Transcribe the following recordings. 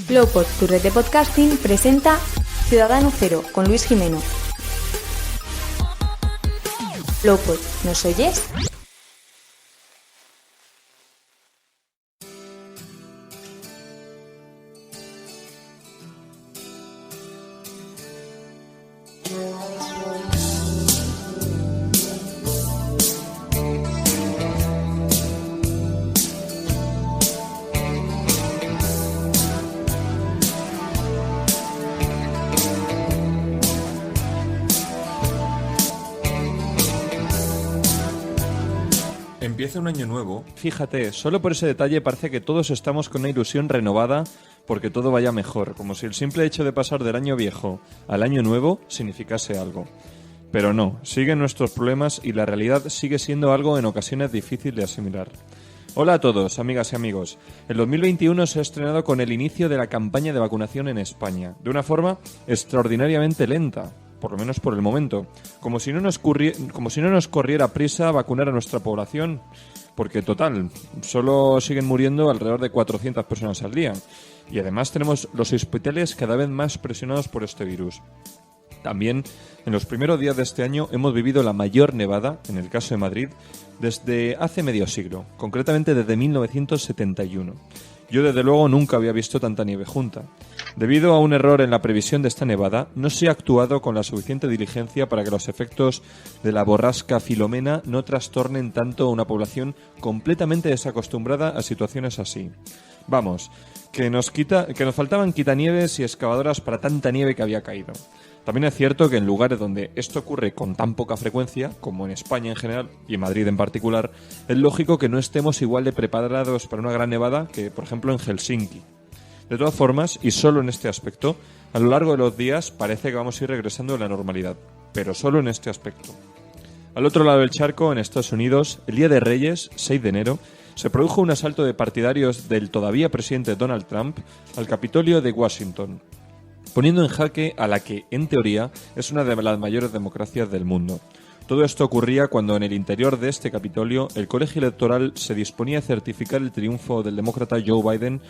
Lowpod, tu red de podcasting, presenta Ciudadano Cero con Luis Jimeno. Lowpod, ¿nos oyes? Empieza un año nuevo. Fíjate, solo por ese detalle parece que todos estamos con una ilusión renovada porque todo vaya mejor, como si el simple hecho de pasar del año viejo al año nuevo significase algo. Pero no, siguen nuestros problemas y la realidad sigue siendo algo en ocasiones difícil de asimilar. Hola a todos, amigas y amigos. El 2021 se ha estrenado con el inicio de la campaña de vacunación en España, de una forma extraordinariamente lenta. Por lo menos por el momento, como si no nos corriera prisa vacunar a nuestra población, porque total, solo siguen muriendo alrededor de 400 personas al día. Y además tenemos los hospitales cada vez más presionados por este virus. También, en los primeros días de este año hemos vivido la mayor nevada, en el caso de Madrid, desde hace medio siglo, concretamente desde 1971. Yo desde luego nunca había visto tanta nieve junta. Debido a un error en la previsión de esta nevada, no se ha actuado con la suficiente diligencia para que los efectos de la borrasca Filomena no trastornen tanto a una población completamente desacostumbrada a situaciones así. Vamos, que nos faltaban quitanieves y excavadoras para tanta nieve que había caído. También es cierto que en lugares donde esto ocurre con tan poca frecuencia, como en España en general y en Madrid en particular, es lógico que no estemos igual de preparados para una gran nevada que, por ejemplo, en Helsinki. De todas formas, y solo en este aspecto, a lo largo de los días parece que vamos a ir regresando a la normalidad, pero solo en este aspecto. Al otro lado del charco, en Estados Unidos, el Día de Reyes, 6 de enero, se produjo un asalto de partidarios del todavía presidente Donald Trump al Capitolio de Washington, poniendo en jaque a la que, en teoría, es una de las mayores democracias del mundo. Todo esto ocurría cuando en el interior de este Capitolio el colegio electoral se disponía a certificar el triunfo del demócrata Joe Biden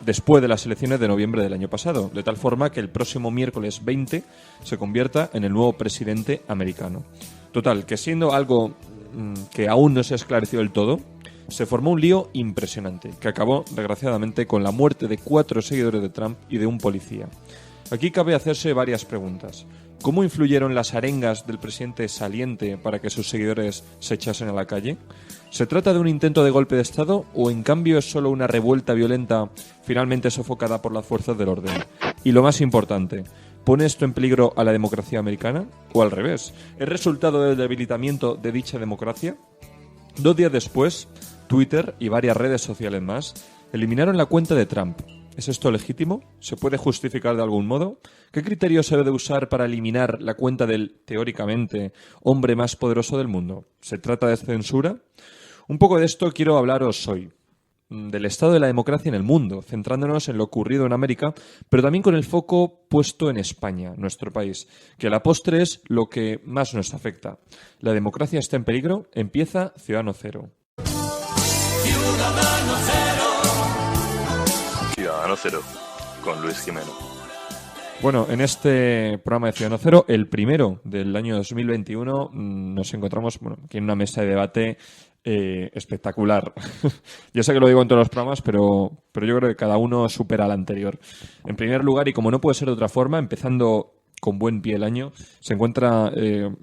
después de las elecciones de noviembre del año pasado, de tal forma que el próximo miércoles 20 se convierta en el nuevo presidente americano. Total, que siendo algo que aún no se ha esclarecido del todo, se formó un lío impresionante, que acabó, desgraciadamente, con la muerte de 4 seguidores de Trump y de un policía. Aquí cabe hacerse varias preguntas. ¿Cómo influyeron las arengas del presidente saliente para que sus seguidores se echasen a la calle? ¿Se trata de un intento de golpe de Estado o en cambio es solo una revuelta violenta finalmente sofocada por las fuerzas del orden? Y lo más importante, ¿pone esto en peligro a la democracia americana? ¿O al revés? ¿Es resultado del debilitamiento de dicha democracia? 2 días después, Twitter y varias redes sociales más eliminaron la cuenta de Trump. ¿Es esto legítimo? ¿Se puede justificar de algún modo? ¿Qué criterio se debe usar para eliminar la cuenta del, teóricamente, hombre más poderoso del mundo? ¿Se trata de censura? Un poco de esto quiero hablaros hoy, del estado de la democracia en el mundo, centrándonos en lo ocurrido en América, pero también con el foco puesto en España, nuestro país, que a la postre es lo que más nos afecta. ¿La democracia está en peligro? Empieza Ciudadano Cero. Ciudadano Cero. Ciudadano Cero, con Luis Jimeno. Bueno, en este programa de Ciudadano Cero, el primero del año 2021, nos encontramos aquí en una mesa de debate espectacular. Yo sé que lo digo en todos los programas, pero yo creo que cada uno supera al anterior. En primer lugar, y como no puede ser de otra forma, empezando con buen pie el año, se encuentra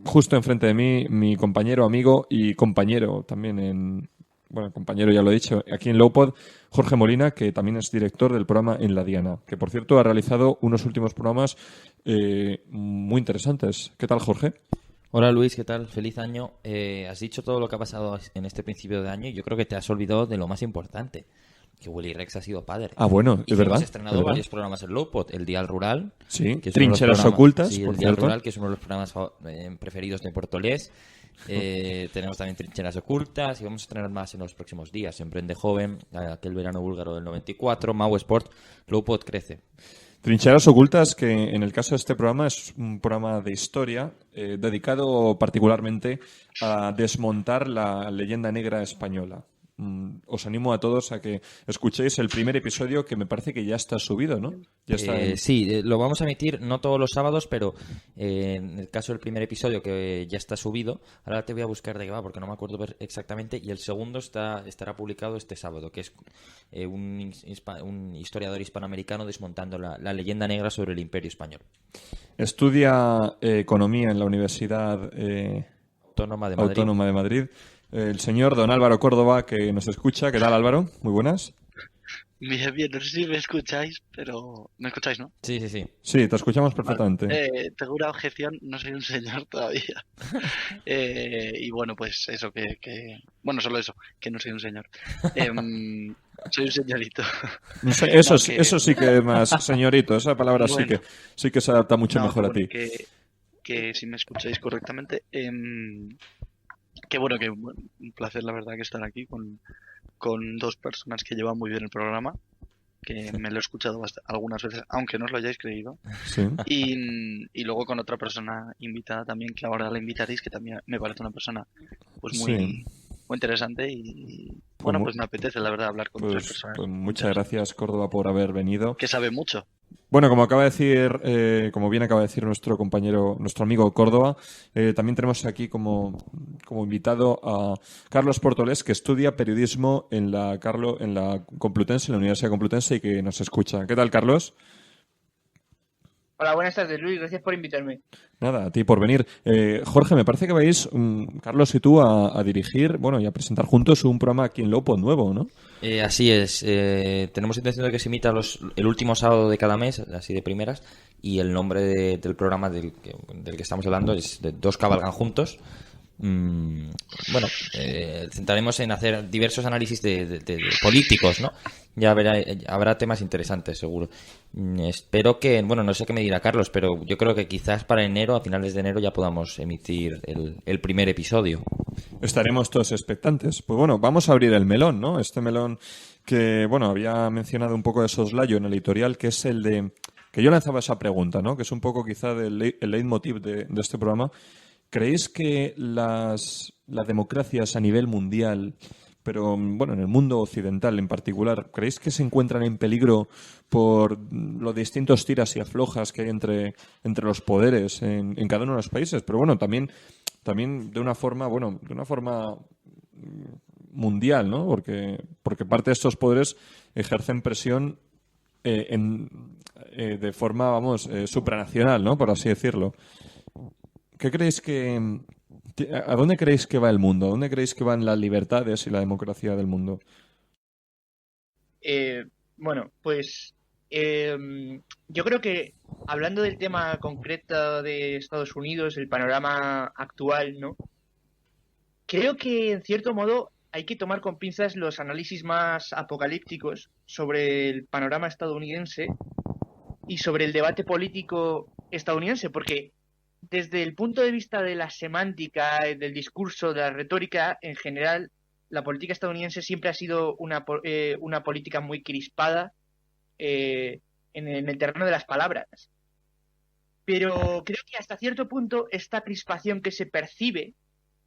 justo enfrente de mí mi compañero, amigo y compañero también compañero ya lo he dicho, aquí en Lowpod, Jorge Molina, que también es director del programa En la Diana, que por cierto ha realizado unos últimos programas muy interesantes. ¿Qué tal, Jorge? Hola Luis, ¿qué tal? Feliz año. Has dicho todo lo que ha pasado en este principio de año y yo creo que te has olvidado de lo más importante, que Willy Rex ha sido padre. Ah, bueno, es verdad. Hemos estrenado varios programas en Lowpod, el Dial Rural. Sí, que es Trincheras Ocultas, sí, por el Dial cierto. Rural, que es uno de los programas preferidos de Puertolés. Tenemos también Trincheras Ocultas y vamos a tener más en los próximos días. Emprende Joven, aquel verano búlgaro del 94, Mau Sport, Lowpod crece. Trincheras Ocultas, que en el caso de este programa es un programa de historia dedicado particularmente a desmontar la leyenda negra española. os animo a todos a que escuchéis el primer episodio, que me parece que ya está subido, ¿no? Ya está Sí, lo vamos a emitir no todos los sábados, pero en el caso del primer episodio, que ya está subido, ahora te voy a buscar de qué va porque no me acuerdo exactamente, y el segundo estará publicado este sábado, que es un historiador hispanoamericano desmontando la leyenda negra sobre el Imperio Español. Estudia economía en la Universidad Autónoma de Madrid. El señor don Álvaro Córdoba, que nos escucha. ¿Qué tal, Álvaro? Muy buenas. Bien, no sé si me escucháis, pero... ¿Me escucháis, no? Sí. Sí, te escuchamos perfectamente. Vale. Tengo una objeción, no soy un señor todavía. Y bueno, pues eso, Bueno, solo eso, que no soy un señor. Soy un señorito. Eso sí que es más señorito. Esa palabra Bueno, sí que se adapta mucho no, mejor a bueno, ti. que si me escucháis correctamente. Que bueno, un placer la verdad que estar aquí con dos personas que llevan muy bien el programa, que me lo he escuchado algunas veces, aunque no os lo hayáis creído. Sí. Y luego con otra persona invitada también, que ahora la invitaréis, que también me parece una persona pues muy, Sí. muy interesante y bueno, pues me apetece la verdad hablar con tres personas Pues muchas gracias, Córdoba, por haber venido. que sabe mucho. Bueno, como bien acaba de decir nuestro compañero, nuestro amigo Córdoba, también tenemos aquí como invitado a Carlos Portolés, que estudia periodismo en la Complutense, en la Universidad Complutense, y que nos escucha. ¿Qué tal, Carlos? Hola, buenas tardes, Luis. Gracias por invitarme. Nada, a ti por venir. Jorge, me parece que vais, Carlos y tú, a dirigir, bueno, y a presentar juntos un programa aquí en Lopo nuevo, ¿no? Así es. Tenemos intención de que se emita el último sábado de cada mes, así de primeras, y el nombre del programa del que estamos hablando es de Dos Cabalgan Juntos. Bueno, centraremos en hacer diversos análisis de políticos, ¿no? Ya habrá temas interesantes, seguro. Espero que, bueno, no sé qué me dirá Carlos, pero yo creo que quizás para enero, a finales de enero, ya podamos emitir el primer episodio. Estaremos todos expectantes. Pues bueno, vamos a abrir el melón, ¿no? Este melón que, bueno, había mencionado un poco de soslayo en el editorial, que es el de... que yo lanzaba esa pregunta, ¿no? Que es un poco quizá el leitmotiv de este programa. ¿Creéis que las democracias a nivel mundial, pero bueno, en el mundo occidental en particular, ¿creéis que se encuentran en peligro por los distintos tiras y aflojas que hay entre los poderes en cada uno de los países? Pero bueno, también de una forma mundial, ¿no? Porque parte de estos poderes ejercen presión de forma, supranacional, ¿no? Por así decirlo. ¿Qué creéis ¿A dónde creéis que va el mundo? ¿A dónde creéis que van las libertades y la democracia del mundo? Bueno, pues yo creo que hablando del tema concreto de Estados Unidos, el panorama actual, ¿no? Creo que en cierto modo hay que tomar con pinzas los análisis más apocalípticos sobre el panorama estadounidense y sobre el debate político estadounidense, porque desde el punto de vista de la semántica, del discurso, de la retórica, en general, la política estadounidense siempre ha sido una política muy crispada en el terreno de las palabras. Pero creo que hasta cierto punto esta crispación que se percibe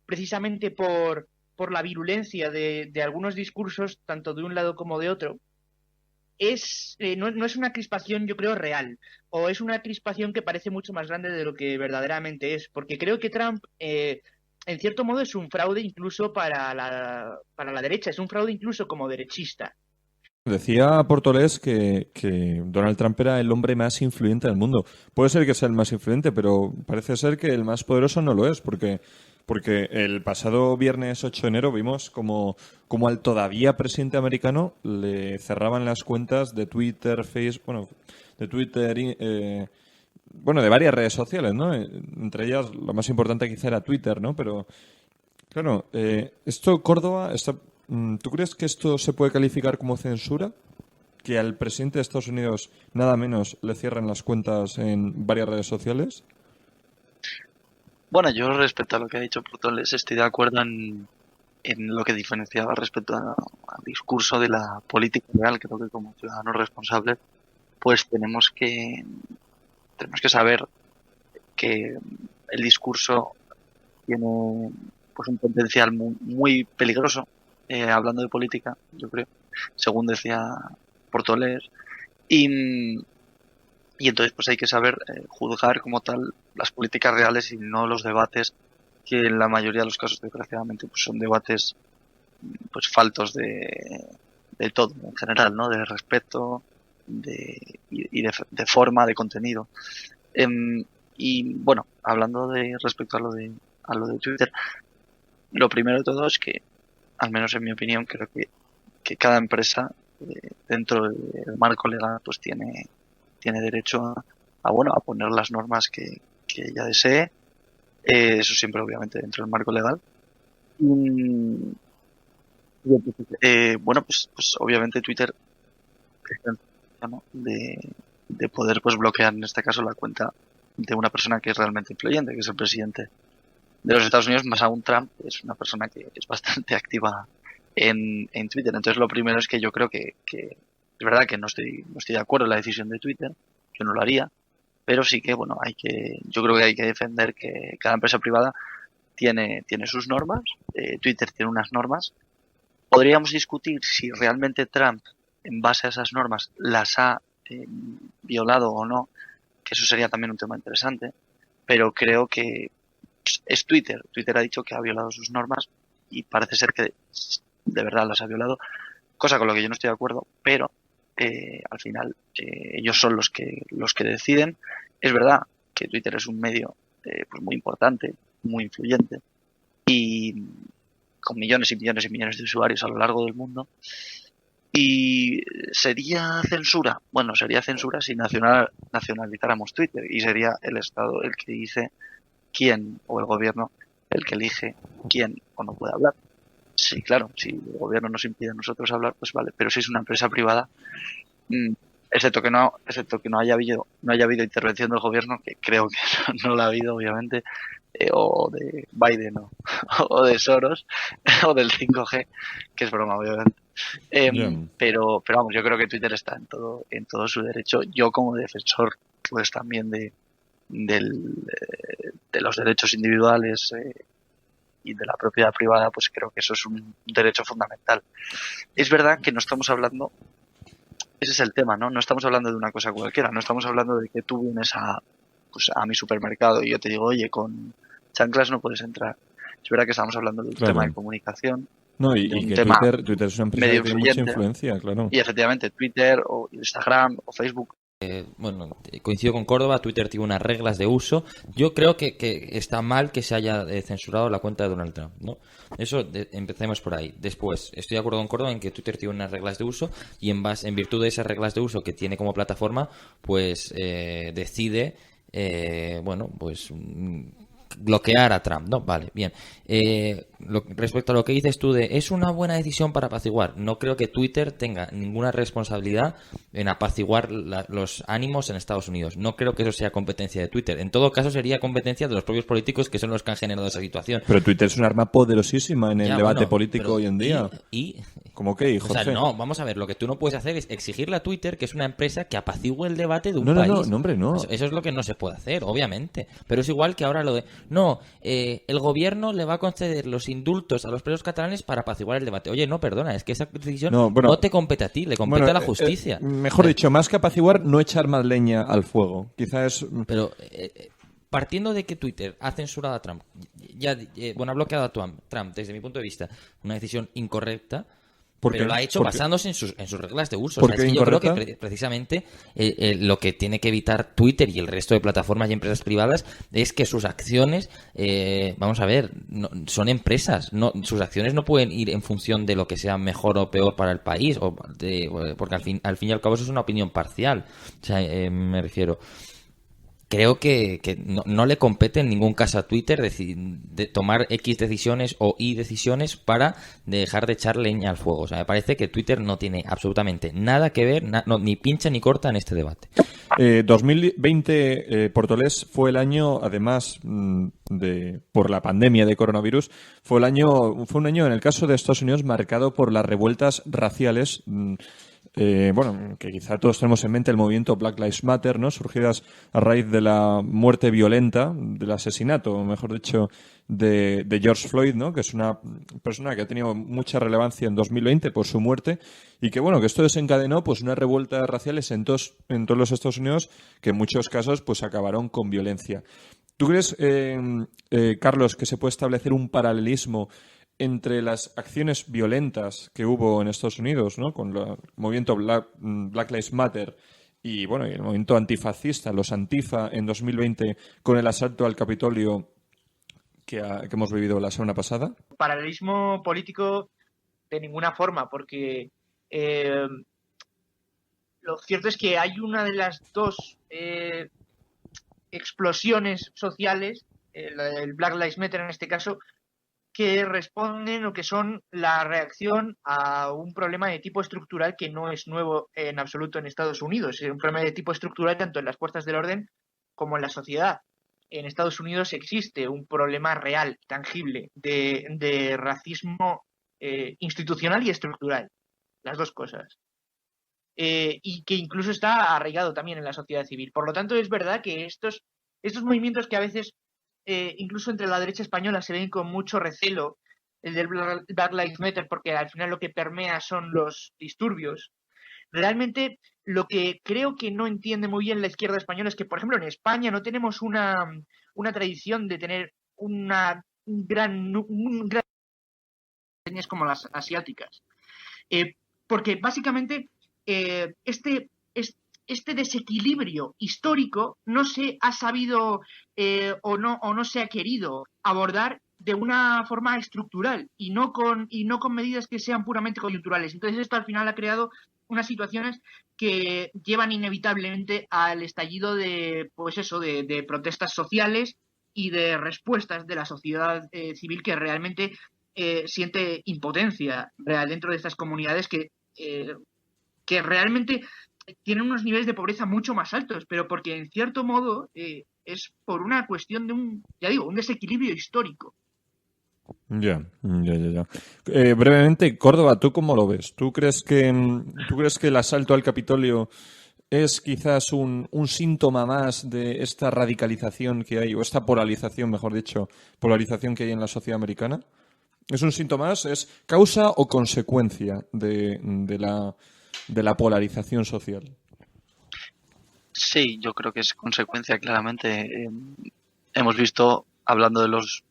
precisamente por la virulencia de algunos discursos, tanto de un lado como de otro, no es una crispación, yo creo, real, o es una crispación que parece mucho más grande de lo que verdaderamente es, porque creo que Trump, en cierto modo, es un fraude incluso para la derecha, es un fraude incluso como derechista. Decía Portolés que Donald Trump era el hombre más influyente del mundo. Puede ser que sea el más influyente, pero parece ser que el más poderoso no lo es, porque el pasado viernes 8 de enero vimos como al todavía presidente americano le cerraban las cuentas de Twitter, Facebook, de varias redes sociales, ¿no? Entre ellas, lo más importante quizá era Twitter, ¿no? Pero, claro, esto, Córdoba, ¿tú crees que esto se puede calificar como censura? ¿Que al presidente de Estados Unidos nada menos le cierran las cuentas en varias redes sociales? Bueno, yo respecto a lo que ha dicho Portoles estoy de acuerdo en lo que diferenciaba respecto al discurso de la política real. Creo que como ciudadanos responsables pues tenemos que saber que el discurso tiene pues un potencial muy, muy peligroso hablando de política, yo creo, según decía Portolés. Y entonces pues hay que saber juzgar como tal las políticas reales y no los debates que en la mayoría de los casos, desgraciadamente, pues son debates pues faltos de todo en general, ¿no? De respeto y de forma, de contenido. Y bueno, hablando respecto a lo de Twitter, lo primero de todo es que, al menos en mi opinión, creo que cada empresa dentro del marco legal pues tiene derecho a poner las normas que ella desee, eso siempre obviamente dentro del marco legal. Bueno, pues obviamente Twitter está en posición, ¿no? de poder pues bloquear en este caso la cuenta de una persona que es realmente influyente, que es el presidente de los Estados Unidos, más aún Trump es una persona que es bastante activa en Twitter. Entonces lo primero es que yo creo que es verdad que no estoy de acuerdo en la decisión de Twitter, yo no lo haría, pero sí que bueno, yo creo que hay que defender que cada empresa privada tiene sus normas, Twitter tiene unas normas. Podríamos discutir si realmente Trump, en base a esas normas, las ha violado o no, que eso sería también un tema interesante, pero creo que es Twitter. Twitter ha dicho que ha violado sus normas y parece ser que de verdad las ha violado, cosa con lo que yo no estoy de acuerdo, pero al final ellos son los que deciden. Es verdad que Twitter es un medio pues muy importante, muy influyente y con millones y millones y millones de usuarios a lo largo del mundo. ¿Y sería censura? Bueno, sería censura si nacionalizáramos Twitter y sería el Estado el que dice quién, o el gobierno el que elige quién o no puede hablar. Sí, claro, si el gobierno nos impide a nosotros hablar, pues vale, pero si es una empresa privada, excepto que no haya habido intervención del gobierno, que creo que no la ha habido, obviamente, o de Biden o de Soros o del 5G, que es broma, obviamente. Pero vamos, yo creo que Twitter está en todo su derecho. Yo como defensor pues también de los derechos individuales y de la propiedad privada, pues creo que eso es un derecho fundamental. Es verdad que no estamos hablando, ese es el tema, ¿no? No estamos hablando de una cosa cualquiera, no estamos hablando de que tú vienes a mi supermercado y yo te digo, oye, con chanclas no puedes entrar. Es verdad que estamos hablando de un tema de comunicación. No, y que Twitter es una empresa que tiene mucha influencia, claro. Y efectivamente Twitter o Instagram o Facebook. Bueno, coincido con Córdoba, Twitter tiene unas reglas de uso. Yo creo que está mal que se haya censurado la cuenta de Donald Trump, ¿no? Eso, empecemos por ahí. Después, estoy de acuerdo con Córdoba en que Twitter tiene unas reglas de uso y en virtud de esas reglas de uso que tiene como plataforma, pues decide, bueno, pues bloquear a Trump, ¿no? Vale, bien. Respecto a lo que dices tú ¿es una buena decisión para apaciguar? No creo que Twitter tenga ninguna responsabilidad en apaciguar los ánimos en Estados Unidos. No creo que eso sea competencia de Twitter. En todo caso, sería competencia de los propios políticos que son los que han generado esa situación. Pero Twitter es un arma poderosísima en el debate político hoy en día. ¿Cómo que, José? O sea, no, vamos a ver, lo que tú no puedes hacer es exigirle a Twitter que es una empresa que apacigüe el debate de un país. No, hombre, no. Eso es lo que no se puede hacer, obviamente. Pero es igual que ahora lo de... el gobierno le va a conceder los indultos a los presos catalanes para apaciguar el debate. Oye, no, perdona, es que esa decisión no te compete a ti, le compete a la justicia. Mejor dicho, más que apaciguar, no echar más leña al fuego. Quizás es... Pero... partiendo de que Twitter ha censurado a Trump, ha bloqueado a Trump, desde mi punto de vista, una decisión incorrecta, pero lo ha hecho basándose en sus reglas de uso. O sea, es que yo creo que precisamente lo que tiene que evitar Twitter y el resto de plataformas y empresas privadas es que sus acciones, vamos a ver, son empresas, sus acciones no pueden ir en función de lo que sea mejor o peor para el país, porque al fin y al cabo eso es una opinión parcial. O sea, me refiero... Creo que no le compete en ningún caso a Twitter de tomar X decisiones o Y decisiones para dejar de echar leña al fuego. O sea, me parece que Twitter no tiene absolutamente nada que ver, ni pincha ni corta en este debate. 2020, Portolés, fue el año, además por la pandemia de coronavirus, fue un año en el caso de Estados Unidos marcado por las revueltas raciales bueno, que quizá todos tenemos en mente el movimiento Black Lives Matter, ¿no? Surgidas a raíz de la muerte violenta, del asesinato, mejor dicho, de George Floyd, ¿no? Que es una persona que ha tenido mucha relevancia en 2020 por su muerte y que, bueno, que esto desencadenó pues unas revueltas raciales en todos los Estados Unidos que en muchos casos pues acabaron con violencia. ¿Tú crees, Carlos, que se puede establecer un paralelismo entre las acciones violentas que hubo en Estados Unidos, ¿no? Con el movimiento Black Lives Matter y, bueno, el movimiento antifascista, los Antifa en 2020, con el asalto al Capitolio que hemos vivido la semana pasada? Paralelismo político de ninguna forma, porque lo cierto es que hay una de las dos explosiones sociales, el Black Lives Matter en este caso, que responden o que son la reacción a un problema de tipo estructural que no es nuevo en absoluto en Estados Unidos. Es un problema de tipo estructural tanto en las fuerzas del orden como en la sociedad. En Estados Unidos existe un problema real, tangible, de racismo institucional y estructural, las dos cosas. Y que incluso está arraigado también en la sociedad civil. Por lo tanto, es verdad que estos movimientos que a veces incluso entre la derecha española se ven con mucho recelo, el del Black Lives Matter, porque al final lo que permea son los disturbios. Realmente lo que creo que no entiende muy bien la izquierda española es que, por ejemplo, en España no tenemos una tradición de tener un gran como las asiáticas. Porque básicamente este desequilibrio histórico no se ha sabido o no se ha querido abordar de una forma estructural y no con medidas que sean puramente coyunturales. Entonces esto al final ha creado unas situaciones que llevan inevitablemente al estallido de protestas sociales y de respuestas de la sociedad civil que realmente siente impotencia real dentro de estas comunidades que realmente tienen unos niveles de pobreza mucho más altos, pero porque en cierto modo es por una cuestión de un desequilibrio histórico. Ya. Brevemente, Córdoba, ¿tú cómo lo ves? ¿Tú crees que el asalto al Capitolio es quizás un síntoma más de esta radicalización que hay, o esta polarización, mejor dicho, polarización que hay en la sociedad americana? ¿Es un síntoma más? ¿Es causa o consecuencia de la polarización social? Sí, yo creo que es consecuencia, claramente. Hemos visto, hablando de las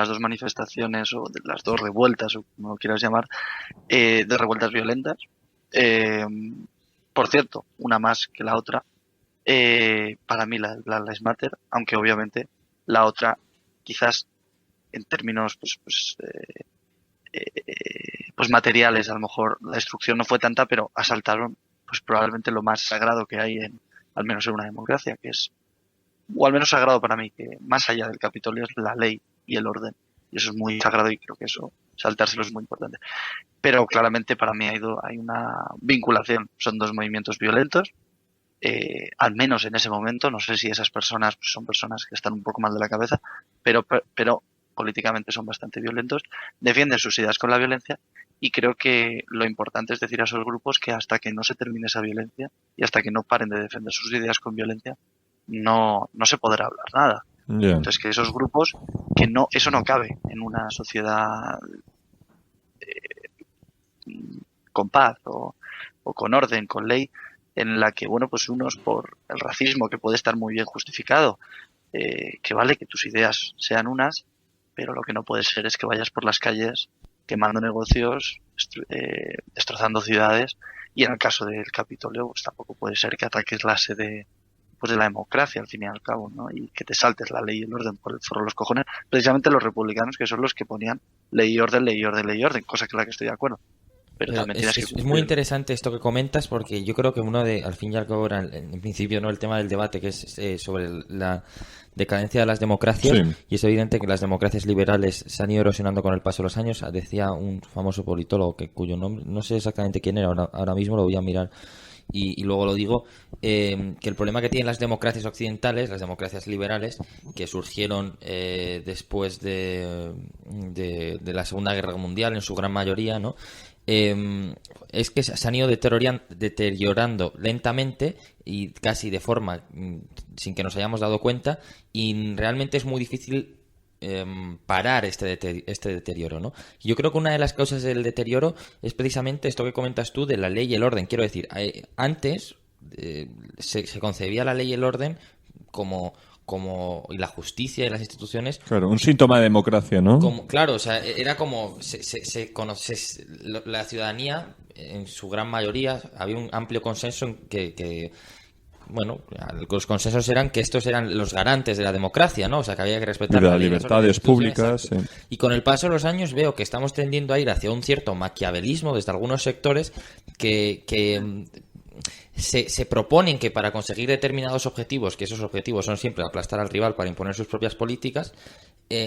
dos manifestaciones o de las dos revueltas, o como lo quieras llamar, de revueltas violentas. Por cierto, una más que la otra. Para mí la Black Lives Matter, aunque obviamente la otra, quizás en términos pues materiales, a lo mejor la destrucción no fue tanta, pero asaltaron pues probablemente lo más sagrado que hay al menos en una democracia, que es, o al menos sagrado para mí, que más allá del Capitolio es la ley y el orden, y eso es muy sagrado y creo que eso, saltárselo es muy importante. Pero claramente para mí hay una vinculación, son dos movimientos violentos, al menos en ese momento, no sé si esas personas pues, son personas que están un poco mal de la cabeza, pero políticamente son bastante violentos, defienden sus ideas con la violencia y creo que lo importante es decir a esos grupos que hasta que no se termine esa violencia y hasta que no paren de defender sus ideas con violencia no se podrá hablar nada. Yeah. Entonces que esos grupos, eso no cabe en una sociedad con paz o con orden, con ley, en la que, bueno, pues unos por el racismo que puede estar muy bien justificado, que vale que tus ideas sean unas, pero lo que no puede ser es que vayas por las calles quemando negocios, destrozando ciudades, y en el caso del Capitolio pues tampoco puede ser que ataques la sede pues de la democracia al fin y al cabo, ¿no? Y que te saltes la ley y el orden por el forro de los cojones, precisamente los republicanos, que son los que ponían ley y orden, cosa con la que estoy de acuerdo. Pero también tienes que es muy interesante esto que comentas, porque yo creo que al fin y al cabo, en principio, no el tema del debate, que es sobre la decadencia de las democracias, sí. Y es evidente que las democracias liberales se han ido erosionando con el paso de los años. Decía un famoso politólogo cuyo nombre, no sé exactamente quién era, ahora mismo lo voy a mirar y luego lo digo, que el problema que tienen las democracias occidentales, las democracias liberales, que surgieron después de la Segunda Guerra Mundial en su gran mayoría, ¿no? es que se han ido deteriorando lentamente y casi de forma sin que nos hayamos dado cuenta, y realmente es muy difícil parar este deterioro, ¿no? Yo creo que una de las causas del deterioro es precisamente esto que comentas tú de la ley y el orden. Quiero decir, antes se concebía la ley y el orden como y la justicia y las instituciones. Claro, un síntoma de democracia, ¿no? Claro, o sea, era como la ciudadanía, en su gran mayoría, había un amplio consenso en que bueno, los consensos eran que estos eran los garantes de la democracia, ¿no? O sea, que había que respetar las libertades públicas. Sí. Y con el paso de los años veo que estamos tendiendo a ir hacia un cierto maquiavelismo desde algunos sectores que se proponen que para conseguir determinados objetivos, que esos objetivos son siempre aplastar al rival para imponer sus propias políticas,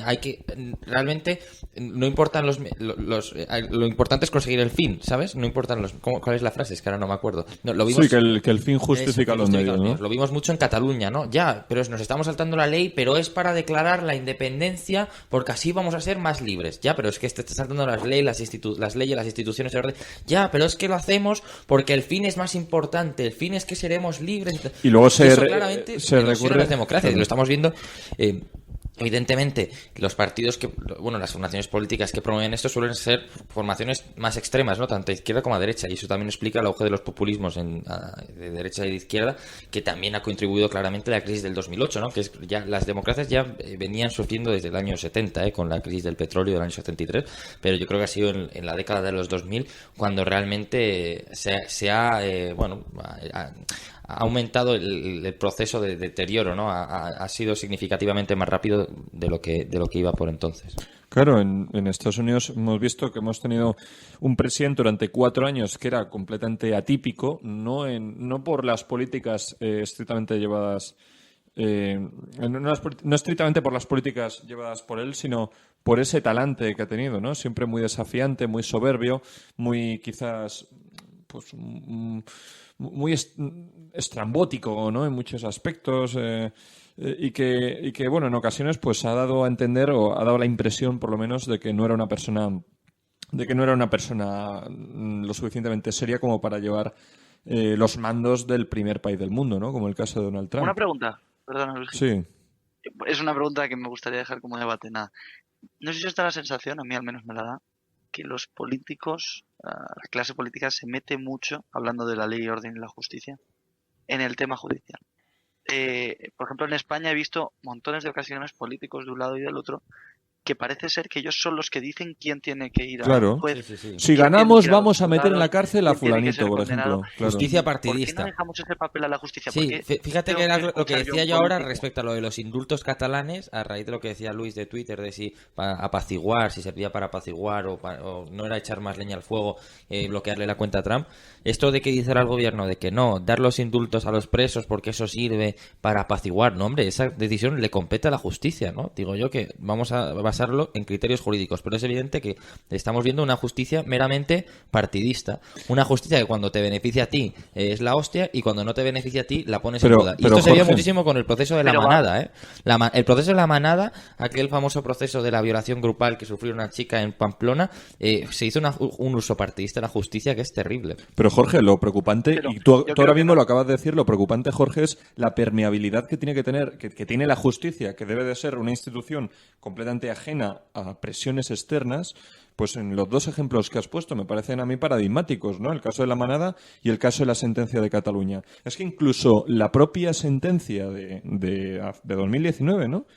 hay que realmente no importan lo importante es conseguir el fin, ¿sabes? No importan ¿cuál es la frase? Es que ahora no me acuerdo. No, lo vimos, sí, que el fin justifica los medios, ¿no? Lo vimos mucho en Cataluña, ¿no? Ya, pero nos estamos saltando la ley, pero es para declarar la independencia porque así vamos a ser más libres. Ya, pero es que te estás saltando las leyes, las instituciones, el orden. Ya, pero es que lo hacemos porque el fin es más importante. El fin es que seremos libres. Y luego se recurre a las democracias. Y lo estamos viendo. Evidentemente, los partidos las formaciones políticas que promueven esto suelen ser formaciones más extremas, ¿no? Tanto a izquierda como a derecha, y eso también explica el auge de los populismos de derecha y de izquierda, que también ha contribuido claramente a la crisis del 2008, ¿no? Que ya las democracias ya venían sufriendo desde el año 70, con la crisis del petróleo del año 73, pero yo creo que ha sido en la década de los 2000 cuando realmente se ha aumentado el proceso de deterioro, ¿no? Ha sido significativamente más rápido de lo que iba por entonces. Claro, en Estados Unidos hemos visto que hemos tenido un presidente durante 4 años que era completamente atípico, no por las políticas estrictamente llevadas, no estrictamente por las políticas llevadas por él, sino por ese talante que ha tenido, ¿no? Siempre muy desafiante, muy soberbio, muy quizás pues muy estrambótico, ¿no? En muchos aspectos, y que bueno, en ocasiones pues ha dado a entender, o ha dado la impresión por lo menos, de que no era una persona lo suficientemente seria como para llevar los mandos del primer país del mundo, ¿no? Como el caso de Donald Trump. Una pregunta, perdona, Luis. Sí. Es una pregunta que me gustaría dejar como debate. Nada. No sé si os da la sensación, a mí al menos me la da, que los políticos, la clase política se mete mucho, hablando de la ley, orden y la justicia, en el tema judicial. Por ejemplo, en España he visto montones de ocasiones políticos de un lado y del otro que parece ser que ellos son los que dicen quién tiene que ir al juez. Sí. Si ganamos vamos a meter en la cárcel a fulanito, por ejemplo. Claro. Justicia partidista. ¿Por qué no dejamos ese papel a la justicia? Sí, fíjate que era lo que decía yo ahora respecto a lo de los indultos catalanes, a raíz de lo que decía Luis de Twitter, de si para apaciguar, si servía para apaciguar o no era echar más leña al fuego, bloquearle la cuenta a Trump. Esto de que dice el gobierno de que no, dar los indultos a los presos porque eso sirve para apaciguar, no, hombre, esa decisión le compete a la justicia, ¿no? Digo yo que vamos a basarlo en criterios jurídicos, pero es evidente que estamos viendo una justicia meramente partidista, una justicia que cuando te beneficia a ti es la hostia y cuando no te beneficia a ti la pones en duda. Y esto se vio muchísimo con el proceso de la manada, ¿eh? El proceso de la manada, aquel famoso proceso de la violación grupal que sufrió una chica en Pamplona, se hizo un uso partidista de la justicia que es terrible. Pero Jorge, lo preocupante, y tú ahora mismo lo acabas de decir, lo preocupante, Jorge, es la permeabilidad que tiene que tener, que tiene la justicia, que debe de ser una institución completamente ajena a presiones externas. Pues en los dos ejemplos que has puesto me parecen a mí paradigmáticos, ¿no? El caso de la manada y el caso de la sentencia de Cataluña. Es que incluso la propia sentencia de 2019, ¿no?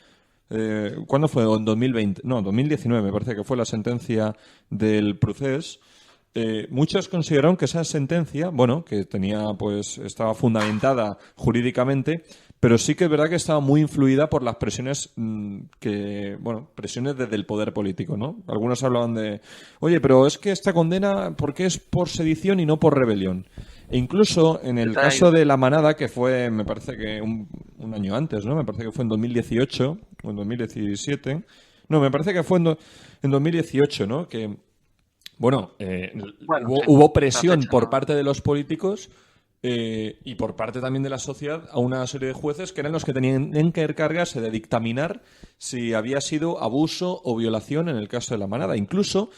¿Cuándo fue? ¿En 2020? No, 2019 me parece que fue la sentencia del Procés. Muchos consideraron que esa sentencia, bueno, que estaba fundamentada jurídicamente, pero sí que es verdad que estaba muy influida por las presiones presiones desde el poder político, ¿no? Algunos hablaban de, oye, pero es que esta condena, ¿por qué es por sedición y no por rebelión? E incluso en el caso de la manada, que fue, me parece que un año antes, ¿no? Me parece que fue en 2018 o en 2017. No, me parece que fue en 2018, ¿no? Que hubo presión por parte de los políticos y por parte también de la sociedad a una serie de jueces que eran los que tenían que encargarse de dictaminar si había sido abuso o violación en el caso de La Manada. Incluso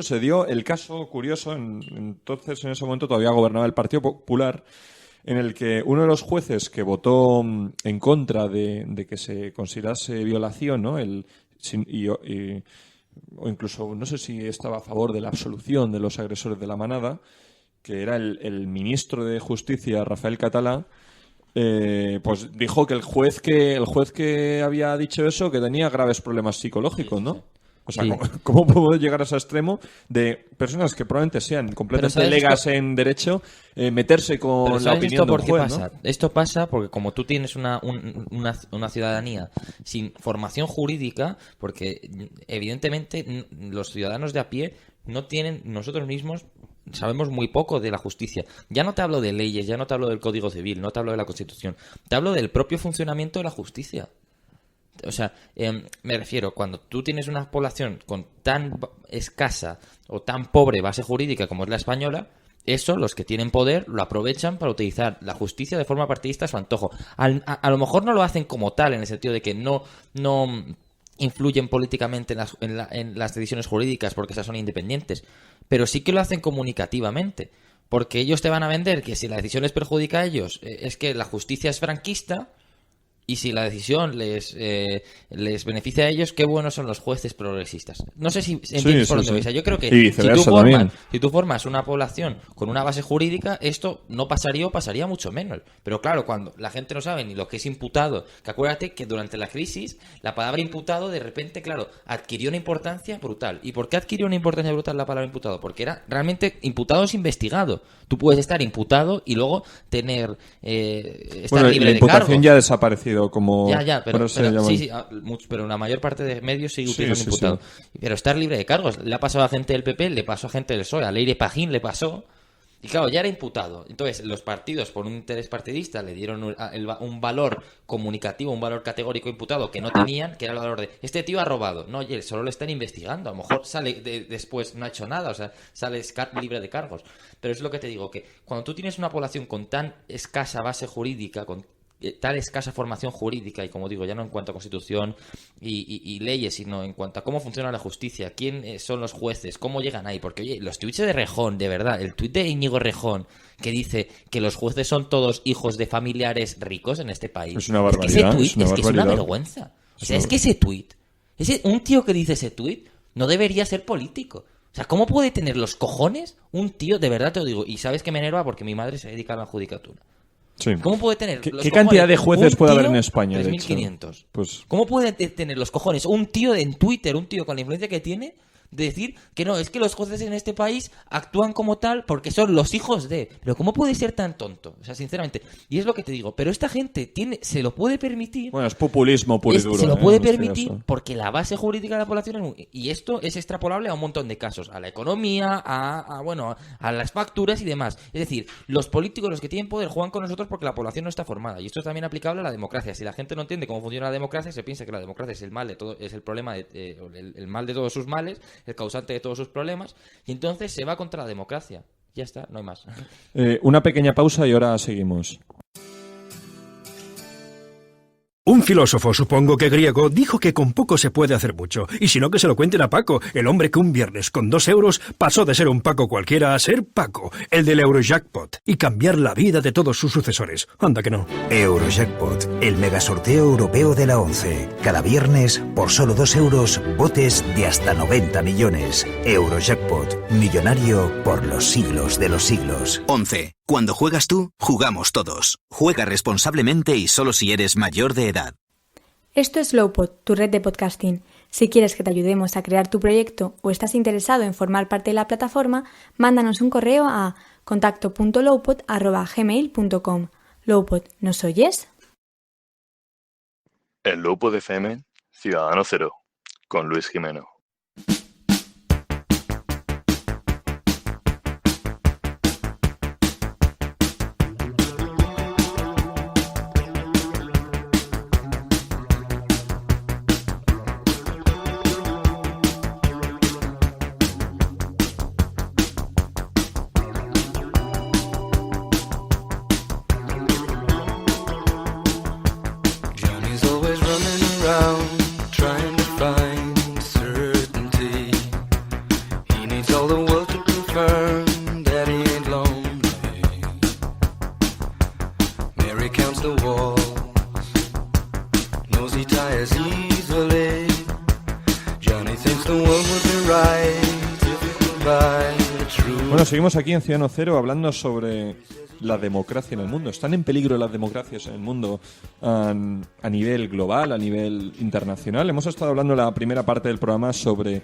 se dio el caso curioso, entonces en ese momento todavía gobernaba el Partido Popular, en el que uno de los jueces que votó en contra de que se considerase violación, ¿no? O incluso no sé si estaba a favor de la absolución de los agresores de La Manada, que era el ministro de Justicia, Rafael Catalá, pues dijo que el juez que había dicho eso que tenía graves problemas psicológicos, ¿no? O sea, Sí. ¿cómo podemos llegar a ese extremo de personas que probablemente sean completamente ¿sabes legas en derecho meterse con Pero la ¿sabes opinión esto de un por qué juez, pasa? ¿no? Esto pasa porque como tú tienes una ciudadanía sin formación jurídica, porque evidentemente los ciudadanos de a pie no tienen, nosotros mismos sabemos muy poco de la justicia. Ya no te hablo de leyes, ya no te hablo del Código Civil, no te hablo de la Constitución, te hablo del propio funcionamiento de la justicia. O sea, me refiero, cuando tú tienes una población con tan escasa o tan pobre base jurídica como es la española, eso, los que tienen poder, lo aprovechan para utilizar la justicia de forma partidista a su antojo. A lo mejor no lo hacen como tal, en el sentido de que no influyen políticamente en las decisiones jurídicas porque esas son independientes, pero sí que lo hacen comunicativamente. Porque ellos te van a vender que si la decisión les perjudica a ellos, es que la justicia es franquista. Y si la decisión les beneficia a ellos, qué buenos son los jueces progresistas. No sé si entiendes por dónde voy. O sea, yo creo que Y viceversa también. si tú formas una población con una base jurídica, esto no pasaría o pasaría mucho menos. Pero claro, cuando la gente no sabe ni lo que es imputado, que acuérdate que durante la crisis la palabra imputado de repente, claro, adquirió una importancia brutal. ¿Y por qué adquirió una importancia brutal la palabra imputado? Porque era realmente imputado es investigado. Tú puedes estar imputado y luego tener estar libre la de imputación cargos. ya ha desaparecido como... Pero bueno, se llama- sí, pero la mayor parte de medios sigue Sí, utilizando sí, imputado. Pero estar libre de cargos. Le ha pasado a gente del PP, le pasó a gente del PSOE, a Leire Pajín le pasó. Y claro, ya era imputado. Entonces, los partidos, por un interés partidista, le dieron un valor comunicativo, un valor categórico imputado que no tenían, que era el valor de este tío ha robado. No, oye, solo le están investigando. A lo mejor sale después, no ha hecho nada, o sea, sale libre de cargos. Pero es lo que te digo, que cuando tú tienes una población con tan escasa base jurídica, con tal escasa formación jurídica, y como digo, ya no en cuanto a constitución y leyes, sino en cuanto a cómo funciona la justicia, quién son los jueces, cómo llegan ahí, porque oye, los tuits de Rejón, de verdad, el tuit de Íñigo Rejón, que dice que los jueces son todos hijos de familiares ricos en este país, Es una barbaridad, ese tuit es una es que es una barbaridad. vergüenza. O sea, es que ese tuit, un tío que dice ese tuit no debería ser político. O sea, ¿cómo puede tener los cojones un tío, de verdad te lo digo, y sabes que me enerva porque mi madre se dedica a la judicatura? Sí. ¿Cómo puede tener ¿Qué los cantidad de cojones jueces un puede haber tío? en España, de hecho? 3.500. Pues- ¿Cómo puede tener los cojones un tío en Twitter, un tío con la influencia que tiene, de decir que no, es que los jueces en este país actúan como tal porque son los hijos de... Pero ¿cómo puede ser tan tonto? O sea, sinceramente. Y es lo que te digo. Pero esta gente se lo puede permitir... Bueno, es populismo puro y duro. Se lo puede en este permitir caso. porque la base jurídica de la población es y esto es extrapolable a un montón de casos, a la economía, a las facturas y demás. Es decir, los políticos, los que tienen poder, juegan con nosotros porque la población no está formada. Y esto es también aplicable a la democracia. Si la gente no entiende cómo funciona la democracia, se piensa que la democracia es el mal de todo, es el problema el mal de todos sus males, el causante de todos sus problemas, y entonces se va contra la democracia. Ya está, no hay más. Una pequeña pausa y ahora seguimos. Un filósofo, supongo que griego, dijo que con poco se puede hacer mucho. Y si no, que se lo cuenten a Paco, el hombre que un viernes con 2 euros pasó de ser un Paco cualquiera a ser Paco, el del Eurojackpot, y cambiar la vida de todos sus sucesores. Anda que no. Eurojackpot, el megasorteo europeo de la 11. Cada viernes, por solo 2 euros, botes de hasta 90 millones. Eurojackpot, millonario por los siglos de los siglos. 11. Cuando juegas tú, jugamos todos. Juega responsablemente y solo si eres mayor de edad. Esto es Lowpod, tu red de podcasting. Si quieres que te ayudemos a crear tu proyecto o estás interesado en formar parte de la plataforma, mándanos un correo a contacto.lowpod@gmail.com. Lowpod, ¿nos oyes? En Lowpod FM, Ciudadano Cero, con Luis Jimeno. Mary counts the walls, knows he tires easily. Johnny thinks the world would be right if it could buy the truth. Bueno, seguimos aquí en Ciudadano Cero hablando sobre la democracia en el mundo. ¿Están en peligro las democracias en el mundo a nivel global, a nivel internacional? Hemos estado hablando en la primera parte del programa sobre